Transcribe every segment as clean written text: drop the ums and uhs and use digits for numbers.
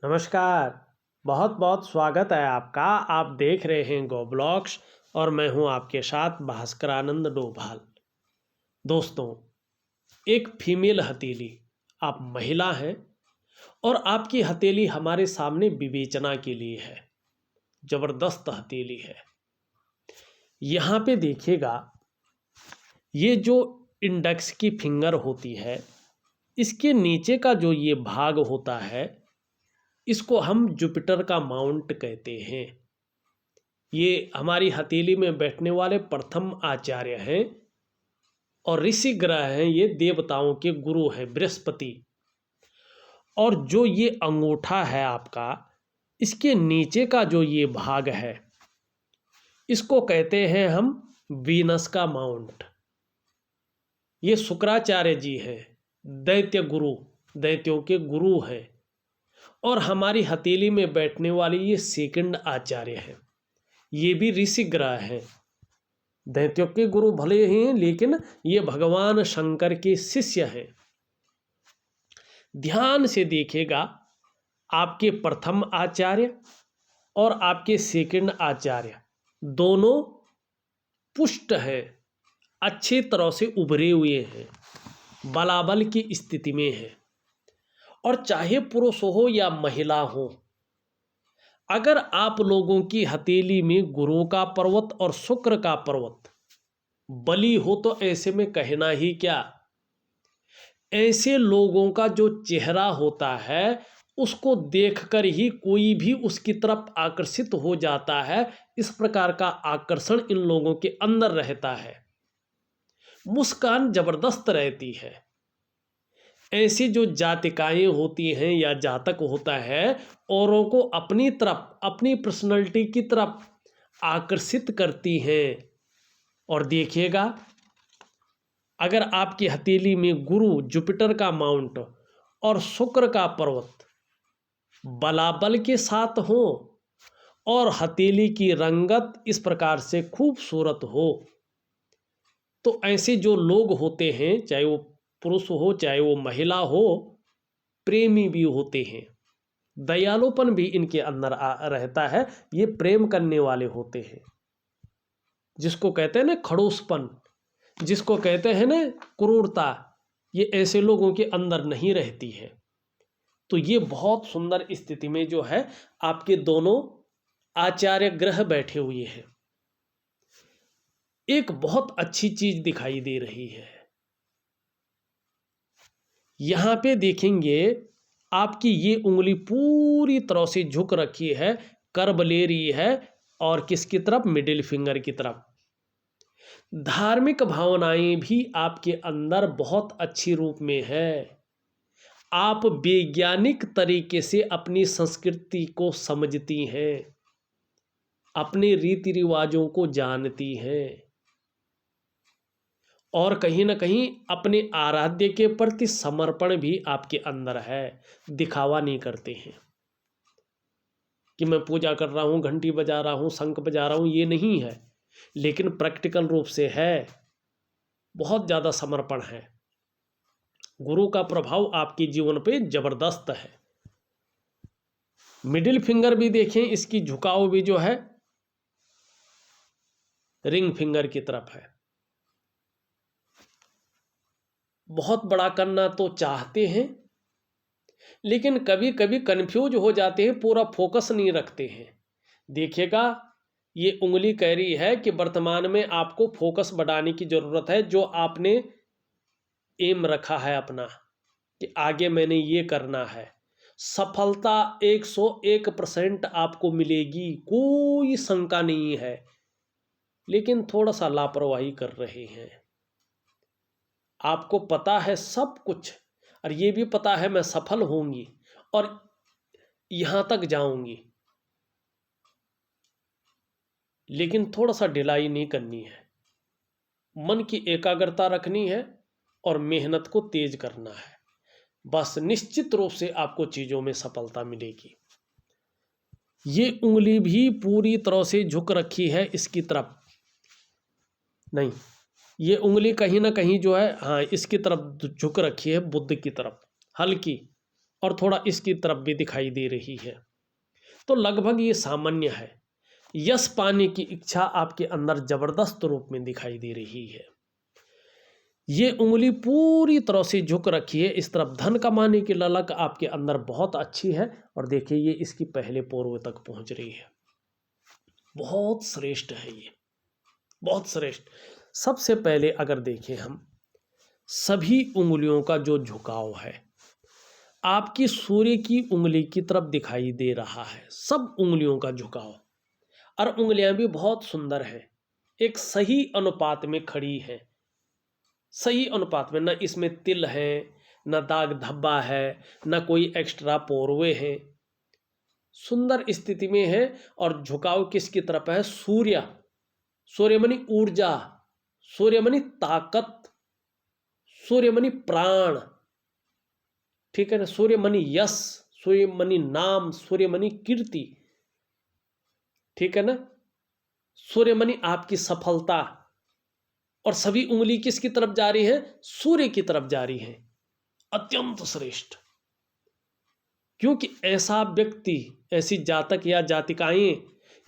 नमस्कार। बहुत बहुत स्वागत है आपका। आप देख रहे हैं गो ब्लॉग्स और मैं हूं आपके साथ भास्करानंद डोभाल। दोस्तों, एक फीमेल हथेली, आप महिला हैं और आपकी हथेली हमारे सामने विवेचना के लिए है। ज़बरदस्त हथेली है। यहाँ पे देखिएगा, ये जो इंडेक्स की फिंगर होती है, इसके नीचे का जो ये भाग होता है, इसको हम जुपिटर का माउंट कहते हैं। ये हमारी हथेली में बैठने वाले प्रथम आचार्य हैं और ऋषि ग्रह हैं। ये देवताओं के गुरु हैं, बृहस्पति। और जो ये अंगूठा है आपका, इसके नीचे का जो ये भाग है, इसको कहते हैं हम वीनस का माउंट। ये शुक्राचार्य जी हैं, दैत्य गुरु, दैत्यों के गुरु हैं। और हमारी हथेली में बैठने वाली ये सेकंड आचार्य हैं। ये भी ऋषि ग्रह हैं। दैत्यों के गुरु भले ही हैं, लेकिन ये भगवान शंकर के शिष्य हैं। ध्यान से देखिएगा, आपके प्रथम आचार्य और आपके सेकंड आचार्य दोनों पुष्ट हैं, अच्छी तरह से उभरे हुए हैं, बलाबल की स्थिति में हैं। और चाहे पुरुष हो या महिला हो, अगर आप लोगों की हथेली में गुरु का पर्वत और शुक्र का पर्वत बली हो तो ऐसे में कहना ही क्या। ऐसे लोगों का जो चेहरा होता है, उसको देखकर ही कोई भी उसकी तरफ आकर्षित हो जाता है। इस प्रकार का आकर्षण इन लोगों के अंदर रहता है। मुस्कान जबरदस्त रहती है। ऐसी जो जातिकाएं होती हैं या जातक होता है, औरों को अपनी तरफ, अपनी पर्सनैलिटी की तरफ आकर्षित करती हैं। और देखिएगा, अगर आपकी हथेली में गुरु, जुपिटर का माउंट और शुक्र का पर्वत बलाबल के साथ हो और हथेली की रंगत इस प्रकार से खूबसूरत हो, तो ऐसे जो लोग होते हैं, चाहे वो पुरुष हो चाहे वो महिला हो, प्रेमी भी होते हैं। दयालुपन भी इनके अंदर रहता है। ये प्रेम करने वाले होते हैं, जिसको कहते हैं ना खड़ूसपन, जिसको कहते हैं ना क्रूरता, ये ऐसे लोगों के अंदर नहीं रहती है। तो ये बहुत सुंदर स्थिति में जो है आपके दोनों आचार्य ग्रह बैठे हुए हैं। एक बहुत अच्छी चीज दिखाई दे रही है। यहाँ पे देखेंगे, आपकी ये उंगली पूरी तरह से झुक रखी है, कर्व ले रही है, और किसकी तरफ? मिडिल फिंगर की तरफ। धार्मिक भावनाएं भी आपके अंदर बहुत अच्छी रूप में है। आप वैज्ञानिक तरीके से अपनी संस्कृति को समझती हैं, अपने रीति रिवाजों को जानती हैं, और कहीं ना कहीं अपने आराध्य के प्रति समर्पण भी आपके अंदर है। दिखावा नहीं करते हैं कि मैं पूजा कर रहा हूँ, घंटी बजा रहा हूँ, शंख बजा रहा हूँ, ये नहीं है। लेकिन प्रैक्टिकल रूप से है, बहुत ज़्यादा समर्पण है। गुरु का प्रभाव आपके जीवन पे जबरदस्त है। मिडिल फिंगर भी देखें, इसकी झुकाव भी जो है रिंग फिंगर की तरफ है। बहुत बड़ा करना तो चाहते हैं, लेकिन कभी कभी कंफ्यूज हो जाते हैं, पूरा फोकस नहीं रखते हैं। देखिएगा, ये उंगली कह रही है कि वर्तमान में आपको फोकस बढ़ाने की ज़रूरत है। जो आपने एम रखा है अपना कि आगे मैंने ये करना है, सफलता 101% आपको मिलेगी, कोई शंका नहीं है। लेकिन थोड़ा सा लापरवाही कर रहे हैं। आपको पता है सब कुछ, और ये भी पता है मैं सफल होंगी और यहाँ तक जाऊंगी, लेकिन थोड़ा सा ढिलाई नहीं करनी है। मन की एकाग्रता रखनी है और मेहनत को तेज करना है। बस निश्चित रूप से आपको चीज़ों में सफलता मिलेगी। ये उंगली भी पूरी तरह से झुक रखी है इसकी तरफ नहीं, ये उंगली कहीं ना कहीं जो है, हाँ, इसकी तरफ झुक रखी है, बुद्ध की तरफ, हल्की। और थोड़ा इसकी तरफ भी दिखाई दे रही है। तो लगभग ये सामान्य है। यश पाने की इच्छा आपके अंदर जबरदस्त रूप में दिखाई दे रही है। ये उंगली पूरी तरह से झुक रखी है इस तरफ। धन कमाने की ललक आपके अंदर बहुत अच्छी है। और देखिए ये इसकी पहले पोर्व तक पहुंच रही है। बहुत श्रेष्ठ है ये, बहुत श्रेष्ठ। सबसे पहले अगर देखें हम, सभी उंगलियों का जो झुकाव है आपकी सूर्य की उंगली की तरफ दिखाई दे रहा है। सब उंगलियों का झुकाव, और उंगलियां भी बहुत सुंदर है, एक सही अनुपात में खड़ी है। सही अनुपात में, न इसमें तिल है, न दाग धब्बा है, न कोई एक्स्ट्रा पोरवे हैं। सुंदर स्थिति में है। और झुकाव किसकी तरफ है? सूर्य। सूर्य मनी ऊर्जा, सूर्य मनी ताकत, सूर्य मनी प्राण, ठीक है ना। सूर्य मनी यश, सूर्य मनी नाम, सूर्य मनी कीर्ति, ठीक है ना। सूर्य मनी आपकी सफलता। और सभी उंगली किसकी तरफ जा रही है? सूर्य की तरफ जा रही है। अत्यंत श्रेष्ठ। क्योंकि ऐसा व्यक्ति, ऐसी जातक या जातिकाएं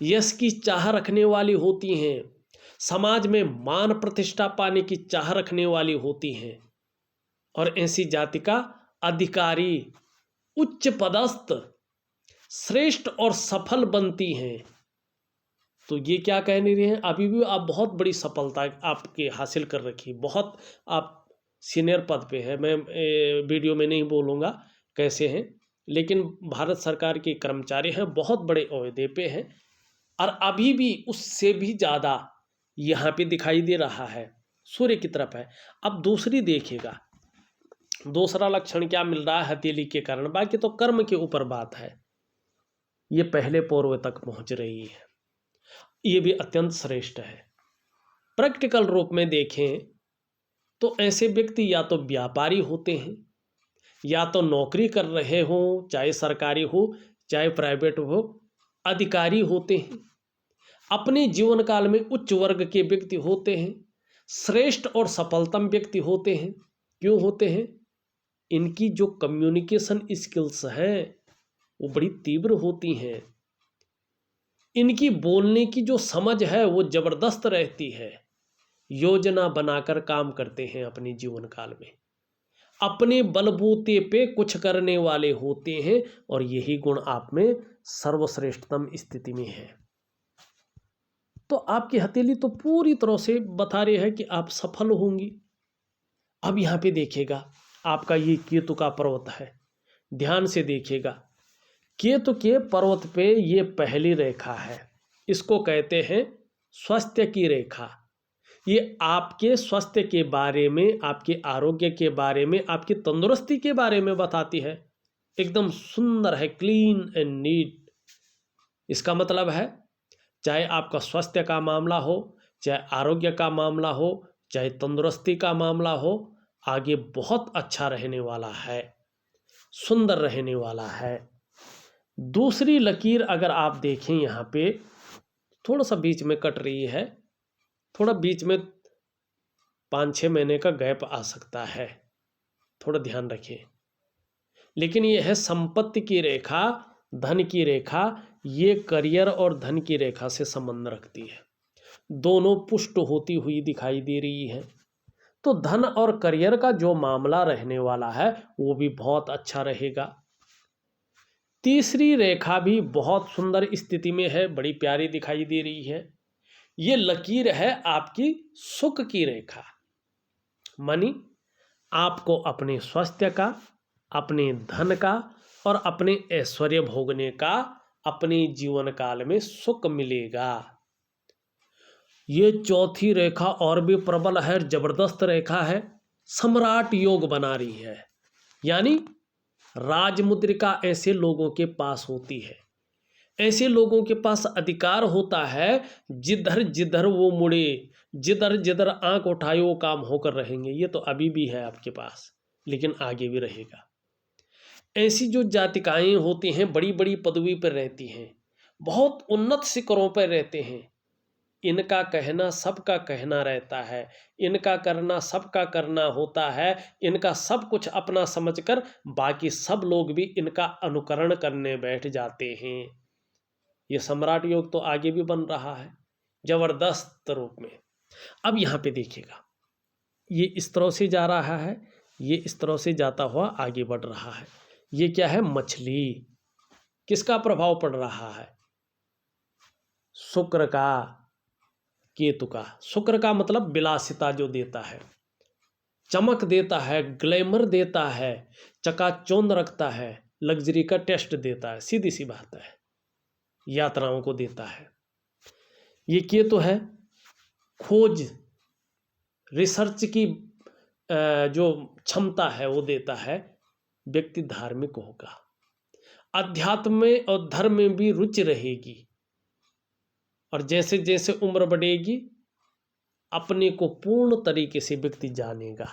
यश की चाह रखने वाली होती हैं, समाज में मान प्रतिष्ठा पाने की चाह रखने वाली होती हैं, और ऐसी जातिका अधिकारी, उच्च पदस्थ, श्रेष्ठ और सफल बनती हैं। तो ये क्या कह नहीं रहे हैं? अभी भी आप बहुत बड़ी सफलता आपके हासिल कर रखी, बहुत आप सीनियर पद पे है। मैं वीडियो में नहीं बोलूँगा कैसे हैं, लेकिन भारत सरकार के कर्मचारी हैं, बहुत बड़े ओहदे पे हैं, और अभी भी उससे भी ज़्यादा यहाँ पे दिखाई दे रहा है, सूर्य की तरफ है। अब दूसरी देखिएगा, दूसरा लक्षण क्या मिल रहा है हथेली के कारण? बाकी तो कर्म के ऊपर बात है। ये पहले पोर्व तक पहुँच रही है, ये भी अत्यंत श्रेष्ठ है। प्रैक्टिकल रूप में देखें तो ऐसे व्यक्ति या तो व्यापारी होते हैं, या तो नौकरी कर रहे हों, चाहे सरकारी हो चाहे प्राइवेट हो, अधिकारी होते हैं, अपने जीवन काल में उच्च वर्ग के व्यक्ति होते हैं, श्रेष्ठ और सफलतम व्यक्ति होते हैं। क्यों होते हैं? इनकी जो कम्युनिकेशन स्किल्स हैं वो बड़ी तीव्र होती हैं। इनकी बोलने की जो समझ है वो जबरदस्त रहती है। योजना बनाकर काम करते हैं अपने जीवन काल में, अपने बलबूते पे कुछ करने वाले होते हैं, और यही गुण आप में सर्वश्रेष्ठतम स्थिति में है। तो आपकी हथेली तो पूरी तरह से बता रही है कि आप सफल होंगी। अब यहाँ पे देखिएगा, आपका ये केतु का पर्वत है, ध्यान से देखिएगा। केतु के पर्वत पे ये पहली रेखा है, इसको कहते हैं स्वास्थ्य की रेखा। ये आपके स्वास्थ्य के बारे में, आपके आरोग्य के बारे में, आपकी तंदुरुस्ती के बारे में बताती है। एकदम सुंदर है, क्लीन एंड नीट। इसका मतलब है चाहे आपका स्वास्थ्य का मामला हो, चाहे आरोग्य का मामला हो, चाहे तंदुरुस्ती का मामला हो, आगे बहुत अच्छा रहने वाला है, सुंदर रहने वाला है। दूसरी लकीर अगर आप देखें यहाँ पे, थोड़ा सा बीच में कट रही है, थोड़ा बीच में 5-6 महीने का गैप आ सकता है, थोड़ा ध्यान रखें। लेकिन ये है संपत्ति की रेखा, धन की रेखा। ये करियर और धन की रेखा से संबंध रखती है, दोनों पुष्ट होती हुई दिखाई दे रही है। तो धन और करियर का जो मामला रहने वाला है वो भी बहुत अच्छा रहेगा। तीसरी रेखा भी बहुत सुंदर स्थिति में है, बड़ी प्यारी दिखाई दे रही है। ये लकीर है आपकी सुख की रेखा, मानी आपको अपने स्वास्थ्य का, अपने धन का और अपने ऐश्वर्य भोगने का अपने जीवन काल में सुख मिलेगा। ये चौथी रेखा और भी प्रबल है, जबरदस्त रेखा है, सम्राट योग बना रही है। यानी राजमुद्रिका ऐसे लोगों के पास होती है, ऐसे लोगों के पास अधिकार होता है, जिधर जिधर वो मुड़े, जिधर जिधर आंख उठाए वो काम होकर रहेंगे। ये तो अभी भी है आपके पास, लेकिन आगे भी रहेगा। ऐसी जो जातिकाएं होती हैं, बड़ी बड़ी पदवी पर रहती हैं, बहुत उन्नत शिखरों पर रहते हैं, इनका कहना सबका कहना रहता है, इनका करना सबका करना होता है, इनका सब कुछ अपना समझकर बाकी सब लोग भी इनका अनुकरण करने बैठ जाते हैं। ये सम्राट योग तो आगे भी बन रहा है जबरदस्त रूप में। अब यहाँ पे देखिएगा, ये इस तरह से जा रहा है, ये इस तरह से जाता हुआ आगे बढ़ रहा है। ये क्या है? मछली। किसका प्रभाव पड़ रहा है? शुक्र का, केतु का। शुक्र का मतलब विलासिता जो देता है, चमक देता है, ग्लैमर देता है, चकाचौंध रखता है, लग्जरी का टेस्ट देता है, सीधी सी बात है, यात्राओं को देता है। ये केतु है खोज, रिसर्च की जो क्षमता है वो देता है। व्यक्ति धार्मिक होगा, अध्यात्म में और धर्म में भी रुचि रहेगी, और जैसे जैसे उम्र बढ़ेगी अपने को पूर्ण तरीके से व्यक्ति जानेगा।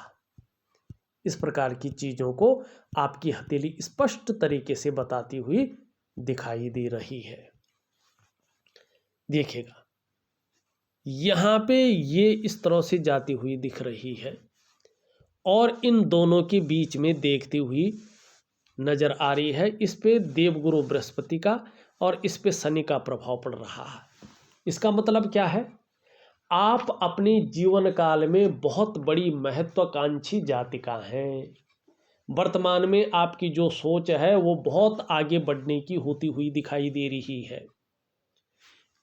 इस प्रकार की चीज़ों को आपकी हथेली स्पष्ट तरीके से बताती हुई दिखाई दे रही है। देखिएगा यहाँ पे ये इस तरह से जाती हुई दिख रही है, और इन दोनों के बीच में देखती हुई नजर आ रही है। इस पे देवगुरु बृहस्पति का और इस पे शनि का प्रभाव पड़ रहा है। इसका मतलब क्या है? आप अपने जीवन काल में बहुत बड़ी महत्वाकांक्षी जातिका हैं। वर्तमान में आपकी जो सोच है वो बहुत आगे बढ़ने की होती हुई दिखाई दे रही है।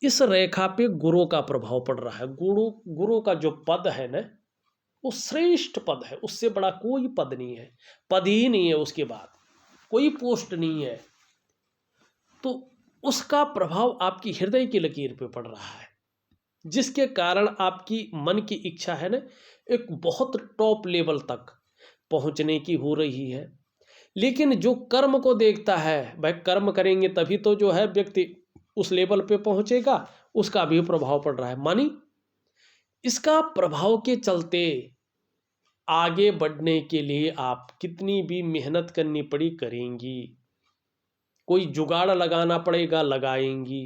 इस रेखा पे गुरु का प्रभाव पड़ रहा है। गुरु का जो पद है ना, वो श्रेष्ठ पद है, उससे बड़ा कोई पद नहीं है, पद ही नहीं है, उसके बाद कोई पोस्ट नहीं है। तो उसका प्रभाव आपकी हृदय की लकीर पे पड़ रहा है, जिसके कारण आपकी मन की इच्छा है ना, एक बहुत टॉप लेवल तक पहुंचने की हो रही है। लेकिन जो कर्म को देखता है, भाई कर्म करेंगे तभी तो जो है व्यक्ति उस लेवल पे पहुंचेगा, उसका भी प्रभाव पड़ रहा है। मानी इसका प्रभाव के चलते आगे बढ़ने के लिए आप कितनी भी मेहनत करनी पड़ी करेंगी, कोई जुगाड़ लगाना पड़ेगा लगाएंगी,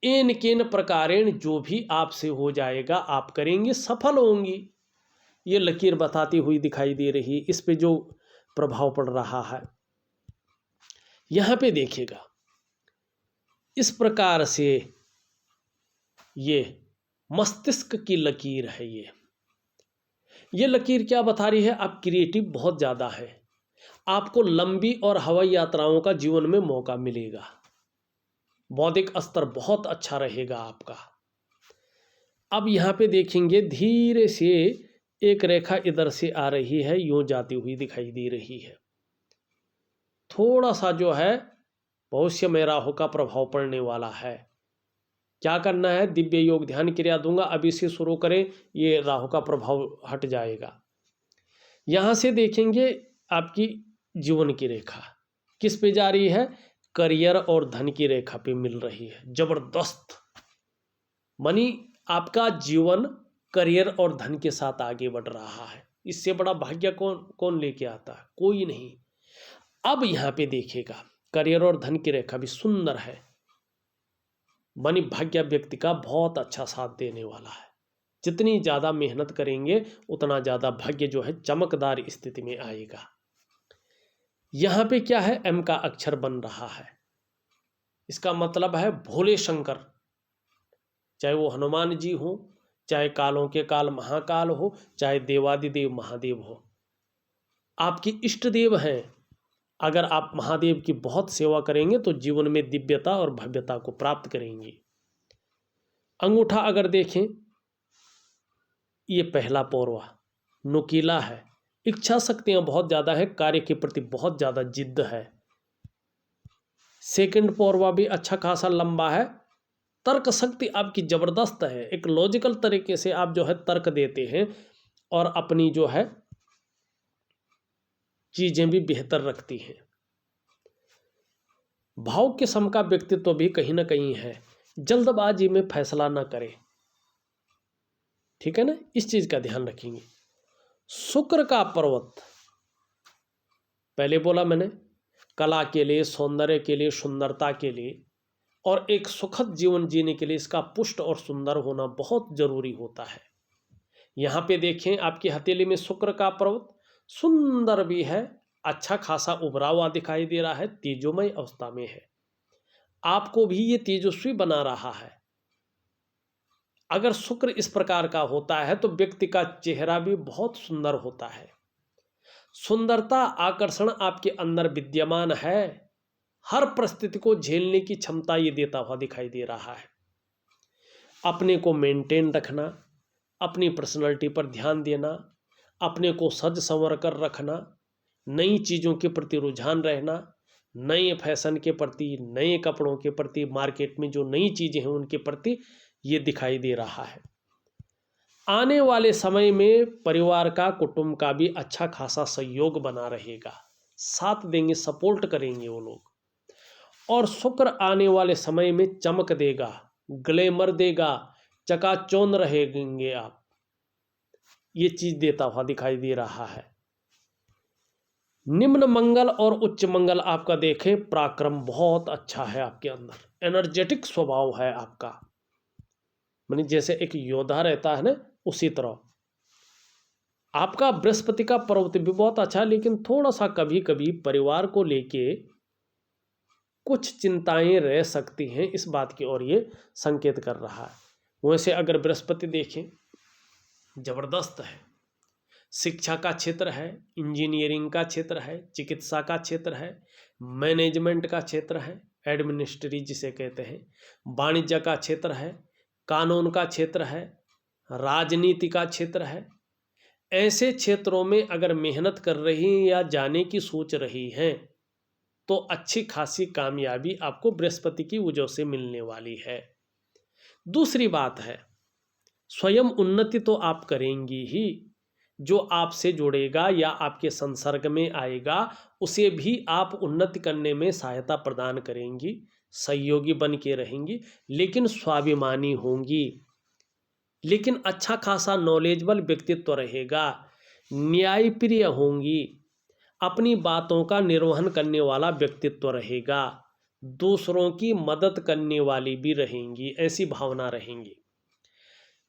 इन किन प्रकारेण जो भी आपसे हो जाएगा आप करेंगे, सफल होंगी। ये लकीर बताती हुई दिखाई दे रही, इस पे जो प्रभाव पड़ रहा है। यहाँ पे देखिएगा इस प्रकार से ये मस्तिष्क की लकीर है। ये लकीर क्या बता रही है? आप क्रिएटिव बहुत ज़्यादा है, आपको लंबी और हवाई यात्राओं का जीवन में मौका मिलेगा, बौद्धिक स्तर बहुत अच्छा रहेगा आपका। अब यहाँ पे देखेंगे धीरे से एक रेखा इधर से आ रही है, यूं जाती हुई दिखाई दे रही है। थोड़ा सा जो है भविष्य में राहु का प्रभाव पड़ने वाला है। क्या करना है? दिव्य योग ध्यान क्रिया दूंगा, अभी से शुरू करें, ये राहु का प्रभाव हट जाएगा। यहाँ से देखेंगे आपकी जीवन की रेखा किस पे जा रही है? करियर और धन की रेखा पे मिल रही है। जबरदस्त। मानी आपका जीवन करियर और धन के साथ आगे बढ़ रहा है। इससे बड़ा भाग्य कौन लेके आता है? कोई नहीं। अब यहाँ पे देखिएगा करियर और धन की रेखा भी सुंदर है, मानी भाग्य व्यक्ति का बहुत अच्छा साथ देने वाला है। जितनी ज़्यादा मेहनत करेंगे उतना ज़्यादा भाग्य जो है चमकदार स्थिति में आएगा। यहाँ पे क्या है? एम का अक्षर बन रहा है। इसका मतलब है भोले शंकर, चाहे वो हनुमान जी हो, चाहे कालों के काल महाकाल हो, चाहे देवादिदेव महादेव हो, आपके इष्ट देव हैं। अगर आप महादेव की बहुत सेवा करेंगे तो जीवन में दिव्यता और भव्यता को प्राप्त करेंगे। अंगूठा अगर देखें, ये पहला पौरवा नुकीला है, इच्छा शक्तियां बहुत ज़्यादा है, कार्य के प्रति बहुत ज़्यादा जिद्द है। सेकंड पौरवा भी अच्छा खासा लंबा है, तर्क शक्ति आपकी ज़बरदस्त है, एक लॉजिकल तरीके से आप जो है तर्क देते हैं और अपनी जो है चीज़ें भी बेहतर रखती हैं। भाव के सम का व्यक्तित्व भी कहीं ना कहीं है, जल्दबाजी में फैसला ना करें, ठीक है ना, इस चीज़ का ध्यान रखेंगे। शुक्र का पर्वत पहले बोला मैंने, कला के लिए, सौंदर्य के लिए, सुंदरता के लिए और एक सुखद जीवन जीने के लिए इसका पुष्ट और सुंदर होना बहुत जरूरी होता है। यहाँ पे देखें आपकी हथेली में शुक्र का पर्वत सुंदर भी है, अच्छा खासा उभरा हुआ दिखाई दे रहा है, तेजोमय अवस्था में है, आपको भी ये तेजस्वी बना रहा है। अगर शुक्र इस प्रकार का होता है तो व्यक्ति का चेहरा भी बहुत सुंदर होता है। सुंदरता आकर्षण आपके अंदर विद्यमान है, हर परिस्थिति को झेलने की क्षमता ये देता हुआ दिखाई दे रहा है। अपने को मेंटेन रखना, अपनी पर्सनैलिटी पर ध्यान देना, अपने को सज संवर कर रखना, नई चीज़ों के प्रति रुझान रहना, नए फैशन के प्रति, नए कपड़ों के प्रति, मार्केट में जो नई चीज़ें हैं उनके प्रति ये दिखाई दे रहा है। आने वाले समय में परिवार का, कुटुंब का भी अच्छा खासा सहयोग बना रहेगा, साथ देंगे, सपोर्ट करेंगे वो लोग। और शुक्र आने वाले समय में चमक देगा, ग्लैमर देगा, चकाचौंध रहेंगे आप, ये चीज देता हुआ दिखाई दे रहा है। निम्न मंगल और उच्च मंगल आपका देखें, पराक्रम बहुत अच्छा है आपके अंदर, एनर्जेटिक स्वभाव है आपका, मानी जैसे एक योद्धा रहता है ना, उसी तरह। आपका बृहस्पति का पर्वत भी बहुत अच्छा है, लेकिन थोड़ा सा कभी कभी परिवार को लेके कुछ चिंताएं रह सकती हैं, इस बात की ओर ये संकेत कर रहा है। वैसे अगर बृहस्पति देखें जबरदस्त है, शिक्षा का क्षेत्र है, इंजीनियरिंग का क्षेत्र है, चिकित्सा का क्षेत्र है, मैनेजमेंट का क्षेत्र है, एडमिनिस्ट्री जिसे कहते हैं, वाणिज्य का क्षेत्र है, कानून का क्षेत्र है, राजनीति का क्षेत्र है। ऐसे क्षेत्रों में अगर मेहनत कर रही हैं या जाने की सोच रही हैं तो अच्छी खासी कामयाबी आपको बृहस्पति की वजह से मिलने वाली है। दूसरी बात है, स्वयं उन्नति तो आप करेंगी ही, जो आपसे जुड़ेगा या आपके संसर्ग में आएगा उसे भी आप उन्नति करने में सहायता प्रदान करेंगी, सहयोगी बन के रहेंगी, लेकिन स्वाभिमानी होंगी, लेकिन अच्छा खासा नॉलेजेबल व्यक्तित्व रहेगा, न्यायप्रिय होंगी, अपनी बातों का निर्वहन करने वाला व्यक्तित्व रहेगा, दूसरों की मदद करने वाली भी रहेंगी, ऐसी भावना रहेंगी।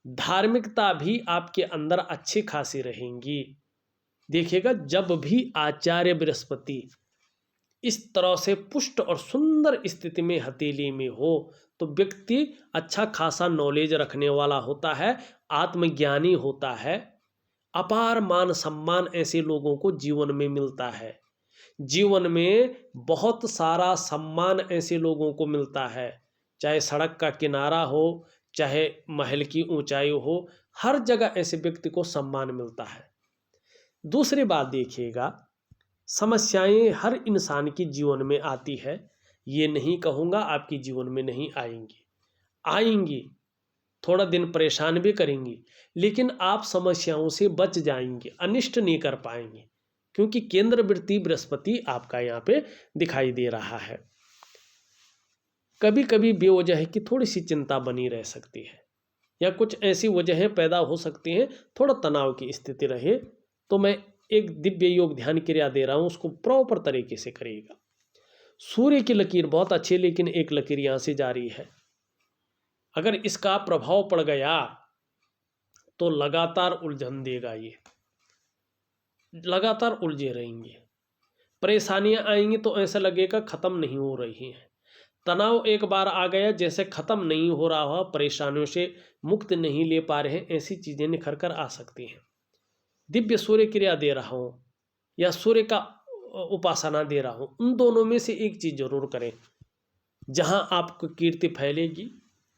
धार्मिकता भी आपके अंदर अच्छी खासी रहेंगी। देखिएगा जब भी आचार्य बृहस्पति इस तरह से पुष्ट और सुंदर स्थिति में हथेली में हो तो व्यक्ति अच्छा खासा नॉलेज रखने वाला होता है, आत्मज्ञानी होता है, अपार मान सम्मान ऐसे लोगों को जीवन में मिलता है। जीवन में बहुत सारा सम्मान ऐसे लोगों को मिलता है, चाहे सड़क का किनारा हो, चाहे महल की ऊंचाई हो, हर जगह ऐसे व्यक्ति को सम्मान मिलता है। दूसरी बात देखिएगा, समस्याएं हर इंसान की जीवन में आती है, ये नहीं कहूँगा आपकी जीवन में नहीं आएंगी, आएंगी, थोड़ा दिन परेशान भी करेंगी, लेकिन आप समस्याओं से बच जाएंगे, अनिष्ट नहीं कर पाएंगे, क्योंकि केंद्रवर्ती बृहस्पति आपका यहाँ पे दिखाई दे रहा है। कभी कभी बेवजह की थोड़ी सी चिंता बनी रह सकती है, या कुछ ऐसी वजहें पैदा हो सकती हैं, थोड़ा तनाव की स्थिति रहे, तो मैं एक दिव्य योग ध्यान क्रिया दे रहा हूँ, उसको प्रॉपर तरीके से करिएगा। सूर्य की लकीर बहुत अच्छी, लेकिन एक लकीर यहाँ से जारी है, अगर इसका प्रभाव पड़ गया तो लगातार उलझन देगा, ये लगातार उलझे रहेंगे, परेशानियां आएंगी तो ऐसा लगेगा खत्म नहीं हो रही हैं। तनाव एक बार आ गया जैसे खत्म नहीं हो रहा हो, परेशानियों से मुक्त नहीं ले पा रहे हैं, ऐसी चीजें निखर कर आ सकती हैं। दिव्य सूर्य क्रिया दे रहा हूँ या सूर्य का उपासना दे रहा हूँ, उन दोनों में से एक चीज जरूर करें, जहां आपको कीर्ति फैलेगी,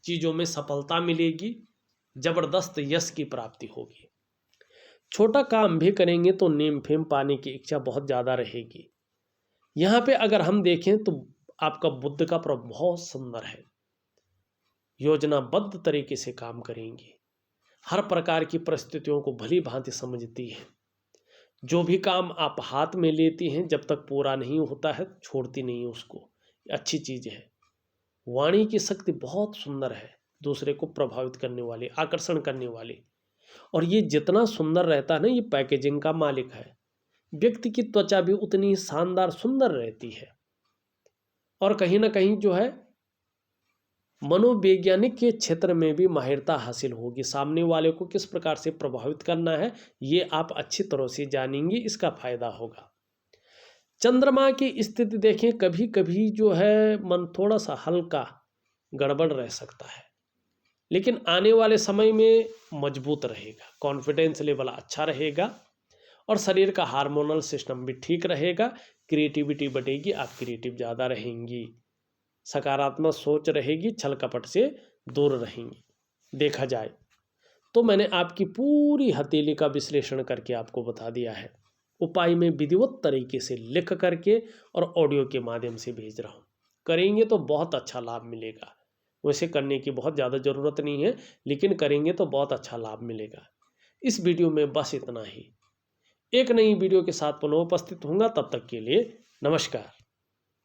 चीजों में सफलता मिलेगी, जबरदस्त यश की प्राप्ति होगी। छोटा काम भी करेंगे तो नेम फेम पाने की इच्छा बहुत ज़्यादा रहेगी। यहाँ पे अगर हम देखें तो आपका बुद्ध का प्रभाव बहुत सुंदर है, योजनाबद्ध तरीके से काम करेंगे, हर प्रकार की परिस्थितियों को भली भांति समझती है, जो भी काम आप हाथ में लेती हैं जब तक पूरा नहीं होता है छोड़ती नहीं उसको, अच्छी चीज़ है। वाणी की शक्ति बहुत सुंदर है, दूसरे को प्रभावित करने वाली, आकर्षण करने वाली, और ये जितना सुंदर रहता है ना, ये पैकेजिंग का मालिक है, व्यक्ति की त्वचा भी उतनी शानदार सुंदर रहती है, और कहीं ना कहीं जो है मनोवैज्ञानिक के क्षेत्र में भी माहिरता हासिल होगी। सामने वाले को किस प्रकार से प्रभावित करना है ये आप अच्छी तरह से जानेंगे, इसका फायदा होगा। चंद्रमा की स्थिति देखें, कभी कभी जो है मन थोड़ा सा हल्का गड़बड़ रह सकता है, लेकिन आने वाले समय में मजबूत रहेगा, कॉन्फिडेंस लेवल अच्छा रहेगा और शरीर का हार्मोनल सिस्टम भी ठीक रहेगा। क्रिएटिविटी बढ़ेगी, आप क्रिएटिव ज़्यादा रहेंगी, सकारात्मक सोच रहेगी, छल कपट से दूर रहेंगी। देखा जाए तो मैंने आपकी पूरी हथेली का विश्लेषण करके आपको बता दिया है। उपाय में विधिवत तरीके से लिख करके और ऑडियो के माध्यम से भेज रहा हूँ। करेंगे तो बहुत अच्छा लाभ मिलेगा। वैसे करने की बहुत ज़्यादा ज़रूरत नहीं है, लेकिन करेंगे तो बहुत अच्छा लाभ मिलेगा। इस वीडियो में बस इतना ही। एक नई वीडियो के साथ पुनः उपस्थित होऊंगा, तब तक के लिए नमस्कार।